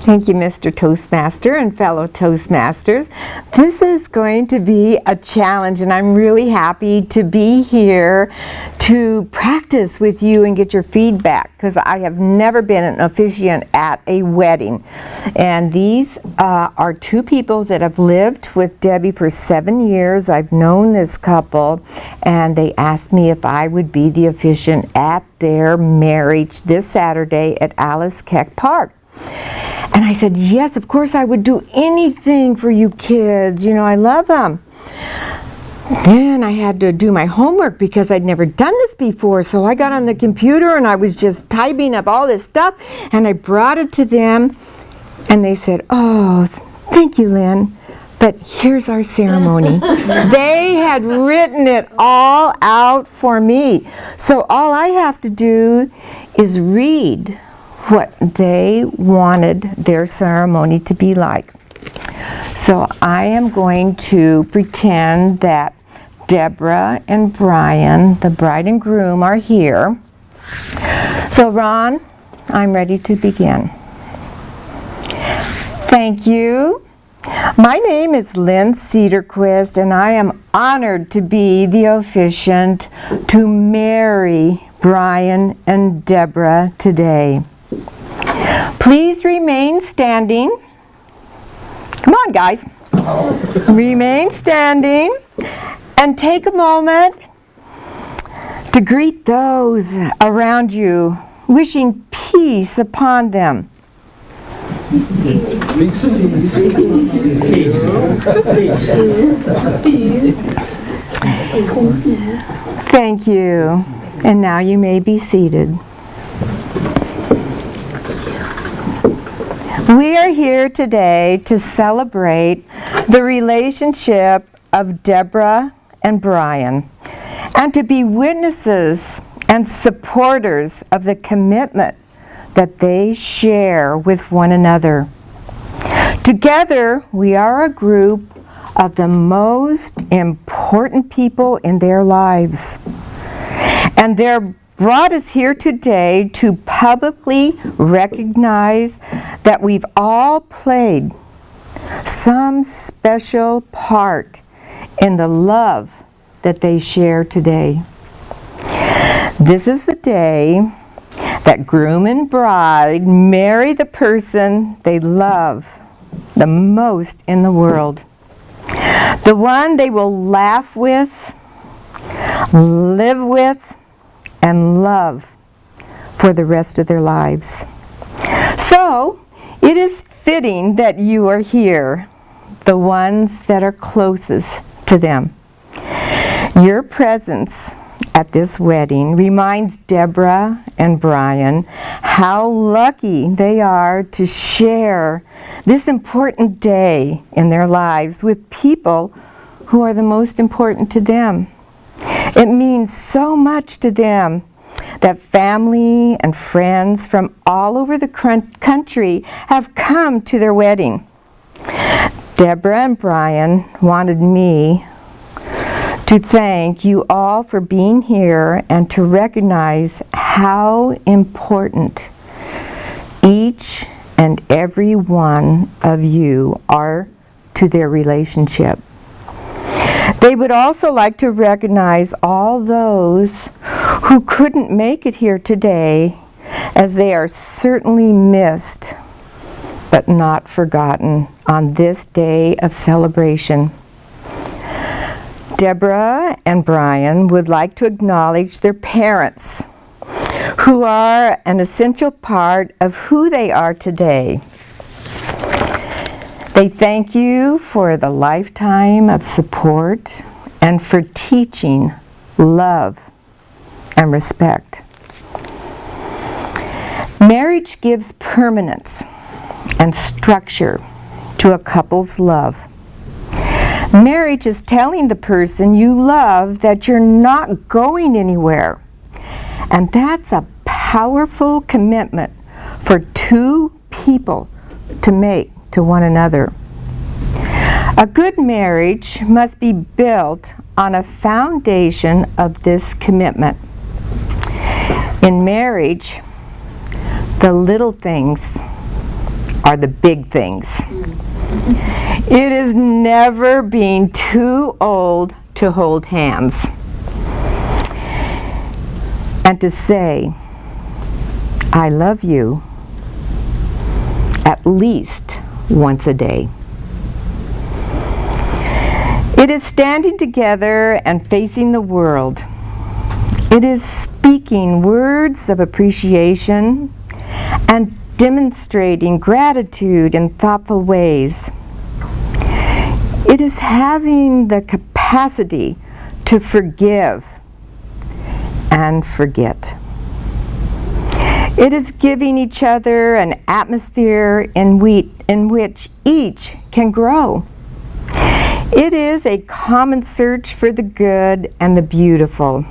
Thank you, Mr. Toastmaster and fellow Toastmasters. This is going to be a challenge, and I'm really happy to be here to practice with you and get your feedback, because I have never been an officiant at a wedding. And these are two people that have lived with Debbie for 7 years. I've known this couple, and they asked me if I would be the officiant at their marriage this Saturday at Alice Keck Park. And I said, yes, of course I would do anything for you kids. You know, I love them. Then I had to do my homework because I'd never done this before. So I got on the computer and I was just typing up all this stuff. And I brought it to them. And they said, oh, thank you, Lynn. But here's our ceremony. They had written it all out for me. So all I have to do is read what they wanted their ceremony to be like. So I am going to pretend that Deborah and Brian, the bride and groom, are here. So Ron, I'm ready to begin. Thank you. My name is Lynn Cedarquist, and I am honored to be the officiant to marry Brian and Deborah today. Please remain standing. Come on, guys. Remain standing and take a moment to greet those around you, wishing peace upon them. Peace. Thank you. And now you may be seated. We are here today to celebrate the relationship of Deborah and Brian, and to be witnesses and supporters of the commitment that they share with one another. Together, we are a group of the most important people in their lives, and they're brought us here today to publicly recognize that we've all played some special part in the love that they share today. This is the day that groom and bride marry the person they love the most in the world, the one they will laugh with, live with, and love for the rest of their lives. So, it is fitting that you are here, the ones that are closest to them. Your presence at this wedding reminds Deborah and Brian how lucky they are to share this important day in their lives with people who are the most important to them. It means so much to them that family and friends from all over the country have come to their wedding. Deborah and Brian wanted me to thank you all for being here and to recognize how important each and every one of you are to their relationship. They would also like to recognize all those who couldn't make it here today, as they are certainly missed but not forgotten on this day of celebration. Deborah and Brian would like to acknowledge their parents, who are an essential part of who they are today. They thank you for the lifetime of support and for teaching love and respect. Marriage gives permanence and structure to a couple's love. Marriage is telling the person you love that you're not going anywhere. And that's a powerful commitment for two people to make to one another. A good marriage must be built on a foundation of this commitment. In marriage, The little things are the big things. It is never being too old to hold hands and to say, I love you, at least once a day. It is standing together and facing the world. It is speaking words of appreciation and demonstrating gratitude in thoughtful ways. It is having the capacity to forgive and forget. It is giving each other an atmosphere in which each can grow. It is a common search for the good and the beautiful.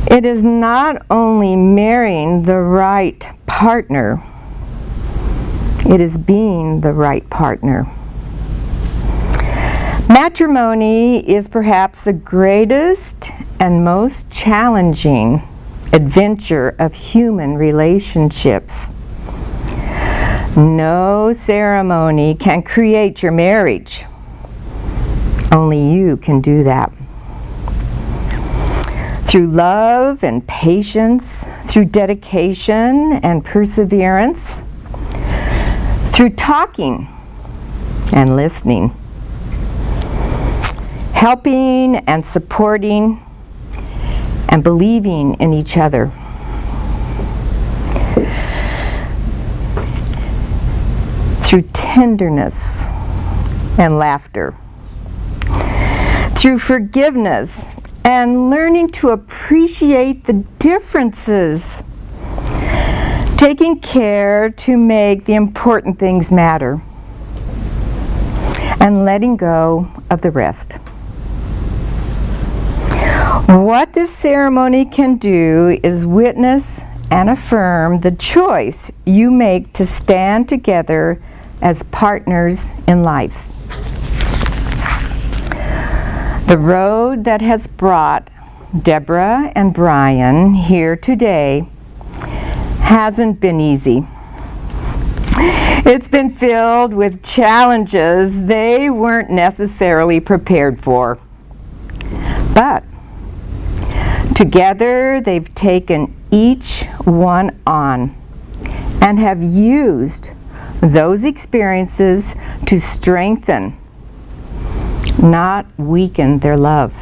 It is not only marrying the right partner, it is being the right partner. Matrimony is perhaps the greatest and most challenging adventure of human relationships. No ceremony can create your marriage. Only you can do that. Through love and patience, through dedication and perseverance, through talking and listening, helping and supporting and believing in each other. Through tenderness and laughter, through forgiveness and learning to appreciate the differences, taking care to make the important things matter, and letting go of the rest. What this ceremony can do is witness and affirm the choice you make to stand together as partners in life. The road that has brought Deborah and Brian here today hasn't been easy. It's been filled with challenges they weren't necessarily prepared for. But together they've taken each one on and have used those experiences to strengthen, not weaken their love.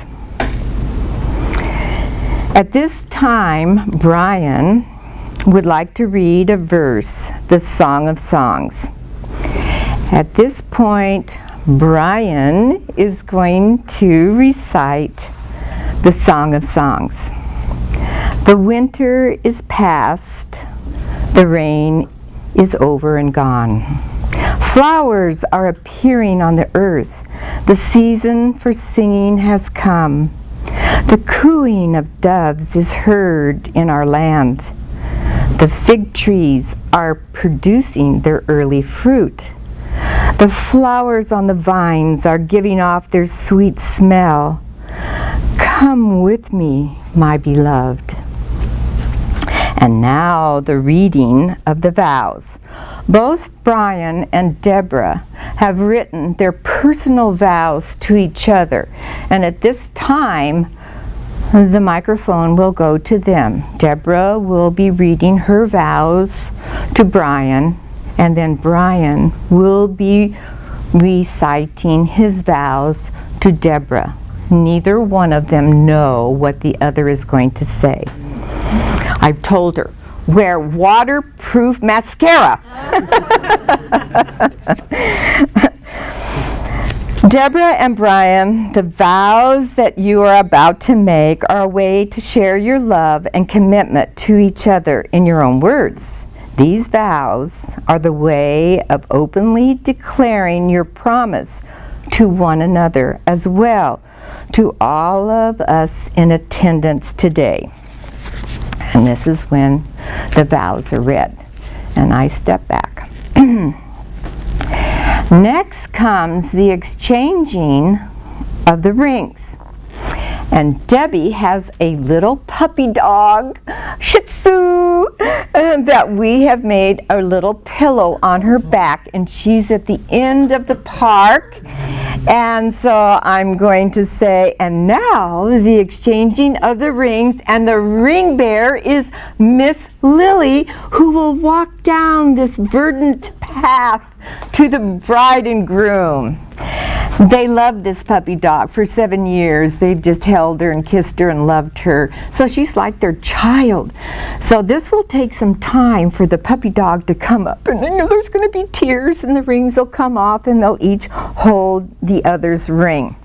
At this time, Brian would like to read a verse, the Song of Songs. At this point, Brian is going to recite the Song of Songs. The winter is past, the rain is over and gone. Flowers are appearing on the earth. The season for singing has come. The cooing of doves is heard in our land. The fig trees are producing their early fruit. The flowers on the vines are giving off their sweet smell. Come with me, my beloved. And now the reading of the vows. Both Brian and Deborah have written their personal vows to each other. And at this time, the microphone will go to them. Deborah will be reading her vows to Brian, and then Brian will be reciting his vows to Deborah. Neither one of them know what the other is going to say. I've told her, wear waterproof mascara. Deborah and Brian, the vows that you are about to make are a way to share your love and commitment to each other in your own words. These vows are the way of openly declaring your promise to one another as well to all of us in attendance today. And this is when the vows are read. And I step back. Next comes the exchanging of the rings. And Debbie has a little puppy dog, Shih Tzu, that that we have made a little pillow on her back, and she's at the end of the park. And so I'm going to say, and now the exchanging of the rings, and the ring bearer is Miss Lily, who will walk down this verdant path to the bride and groom. They loved this puppy dog for 7 years. They've just held her and kissed her and loved her. So she's like their child. So this will take some time for the puppy dog to come up. And I know there's going to be tears, and the rings will come off, and they'll each hold the other's ring.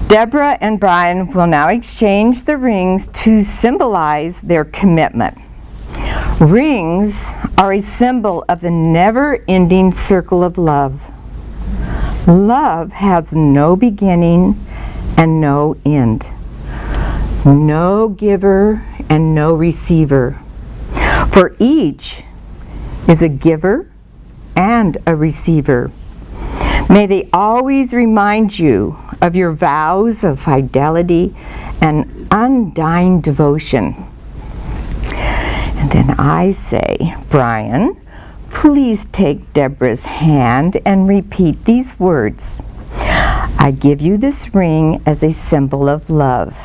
Deborah and Brian will now exchange the rings to symbolize their commitment. Rings are a symbol of the never-ending circle of love. Love has no beginning and no end. No giver and no receiver. For each is a giver and a receiver. May they always remind you of your vows of fidelity and undying devotion. And then I say, Brian, please take Deborah's hand and repeat these words. I give you this ring as a symbol of love.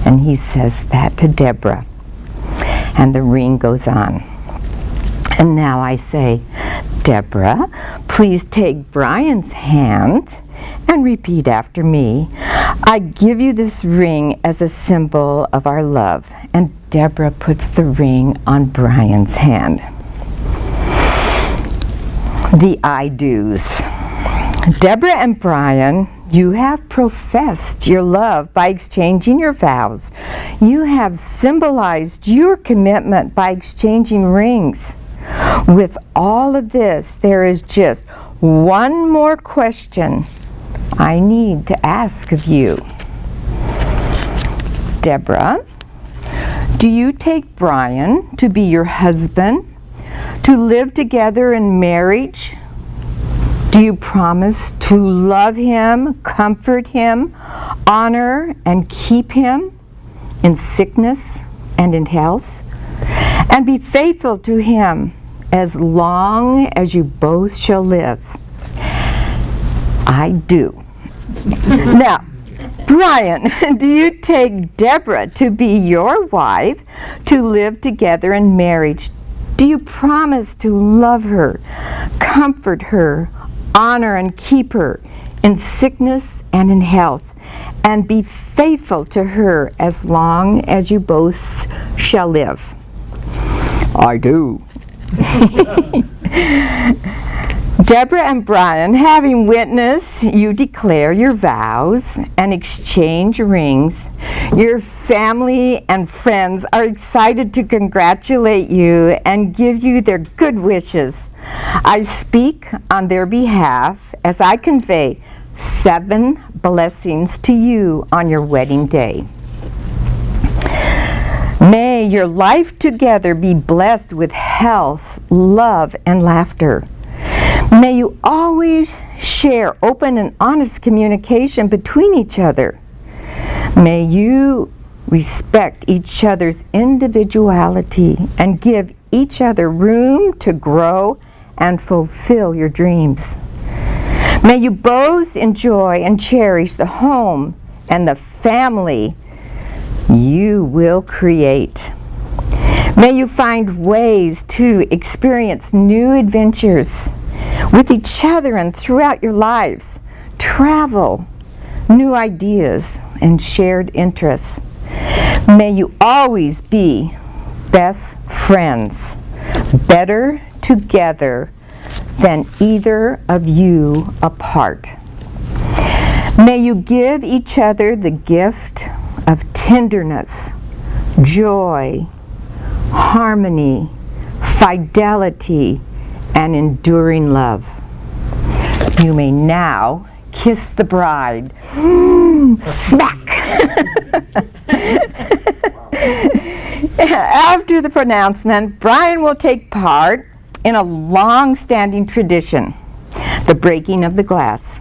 And he says that to Deborah. And the ring goes on. And now I say, Deborah, please take Brian's hand and repeat after me. I give you this ring as a symbol of our love. And Deborah puts the ring on Brian's hand. The I do's. Deborah and Brian, you have professed your love by exchanging your vows. You have symbolized your commitment by exchanging rings. With all of this, there is just one more question I need to ask of you. Deborah, do you take Brian to be your husband? To live together in marriage? Do you promise to love him, comfort him, honor and keep him in sickness and in health? And be faithful to him as long as you both shall live? I do. Now, Brian, do you take Deborah to be your wife, to live together in marriage? Do you promise to love her, comfort her, honor and keep her in sickness and in health, and be faithful to her as long as you both shall live? I do. Deborah and Brian, having witnessed you declare your vows and exchange rings, your family and friends are excited to congratulate you and give you their good wishes. I speak on their behalf as I convey 7 blessings to you on your wedding day. May your life together be blessed with health, love, and laughter. May you always share open and honest communication between each other. May you respect each other's individuality and give each other room to grow and fulfill your dreams. May you both enjoy and cherish the home and the family you will create. May you find ways to experience new adventures with each other and throughout your lives. Travel, new ideas, and shared interests. May you always be best friends, better together than either of you apart. May you give each other the gift of tenderness, joy, harmony, fidelity, and enduring love. You may now kiss the bride. Smack! After the pronouncement, Brian will take part in a long-standing tradition, the breaking of the glass.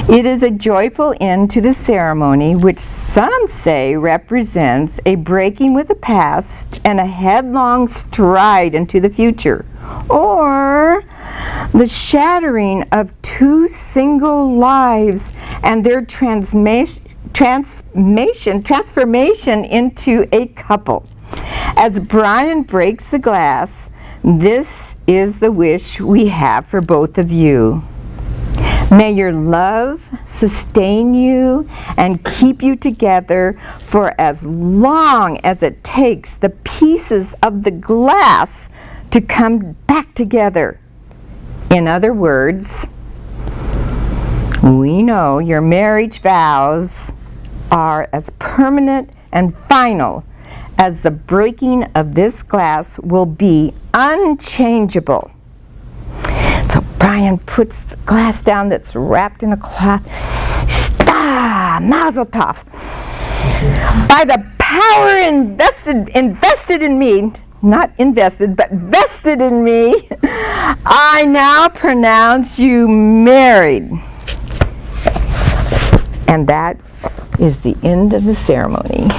It is a joyful end to the ceremony, which some say represents a breaking with the past and a headlong stride into the future, or the shattering of two single lives and their transformation into a couple. As Brian breaks the glass, this is the wish we have for both of you. May your love sustain you and keep you together for as long as it takes the pieces of the glass to come back together. In other words, we know your marriage vows are as permanent and final as the breaking of this glass will be unchangeable. So Brian puts the glass down that's wrapped in a cloth. Mazel tov. By the power invested in me, not invested, but vested in me, I now pronounce you married. And that is the end of the ceremony.